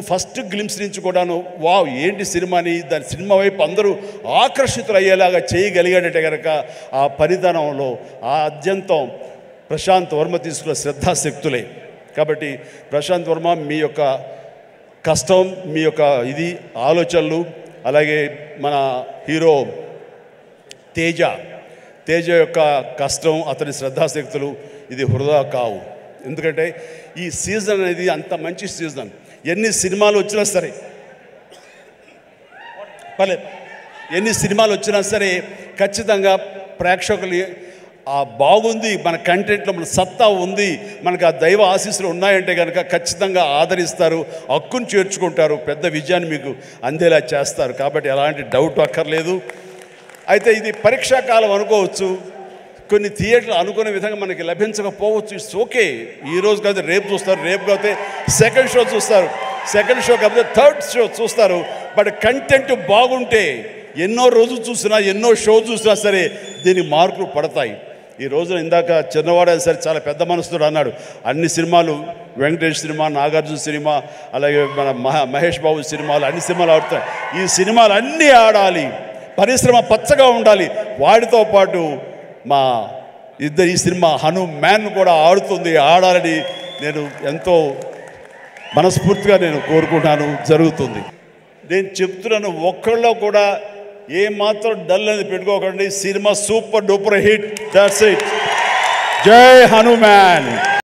First glimpse నుంచి కూడాను wow ఏంటి సినిమాని దాని సినిమా వైపు అందరూ ఆకర్షితులయ్యేలాగా చేయగలిగాడంటే కనుక ఆ పరిధానంలో ఆ అత్యంతం ప్రశాంత్ వర్మ తీసుకున్న శ్రద్ధాశక్తులే. కాబట్టి ప్రశాంత్ వర్మ మీ యొక్క కష్టం, మీ యొక్క ఇది ఆలోచనలు, అలాగే మన హీరో తేజ యొక్క కష్టం, అతని శ్రద్ధాశక్తులు ఇది వృధా కావు. ఎందుకంటే ఈ సీజన్ అనేది అంత మంచి సీజన్. ఎన్ని సినిమాలు వచ్చినా సరే ఎన్ని సినిమాలు వచ్చినా సరే ఖచ్చితంగా ప్రేక్షకులు ఆ బాగుంది, మన కంటెంట్లో మన సత్తా ఉంది, మనకు ఆ దైవ ఆశీస్సులు ఉన్నాయంటే కనుక ఖచ్చితంగా ఆదరిస్తారు, హక్కును చేర్చుకుంటారు, పెద్ద విజయాన్ని మీకు అందేలా చేస్తారు. కాబట్టి ఎలాంటి డౌట్ అక్కర్లేదు. అయితే ఇది పరీక్షాకాలం అనుకోవచ్చు, కొన్ని థియేటర్లు అనుకునే విధంగా మనకి లభించకపోవచ్చు. It's okay. ఈరోజు కాదు రేపు చూస్తారు, రేపు కాకపోతే సెకండ్ షో చూస్తారు, సెకండ్ షో కాకపోతే థర్డ్ షో చూస్తారు. బట్ కంటెంట్ బాగుంటే ఎన్నో రోజులు చూసినా, ఎన్నో షో చూసినా సరే దీనికి మార్కులు పడతాయి. ఈ రోజున ఇందాక చిన్నవాడు సరే చాలా పెద్ద మనసుతో అన్నాడు, అన్ని సినిమాలు వెంకటేష్ సినిమా, నాగార్జున సినిమా, అలాగే మన మహేష్ బాబు సినిమాలు, అన్ని సినిమాలు ఆడుతాయి. ఈ సినిమాలు అన్నీ ఆడాలి, పరిశ్రమ పచ్చగా ఉండాలి. వాటితో పాటు మా ఈ సినిమా హనుమాన్ కూడా ఆడాలని నేను ఎంతో మనస్ఫూర్తిగా నేను కోరుకుంటాను. జరుగుతుంది. నేను చెప్తున్నాను, ఒక్కళ్ళలో కూడా ఏమాత్రం డల్ అనేది పెట్టుకోకండి. Cinema super duper hit. That's it. జై హనుమాన్.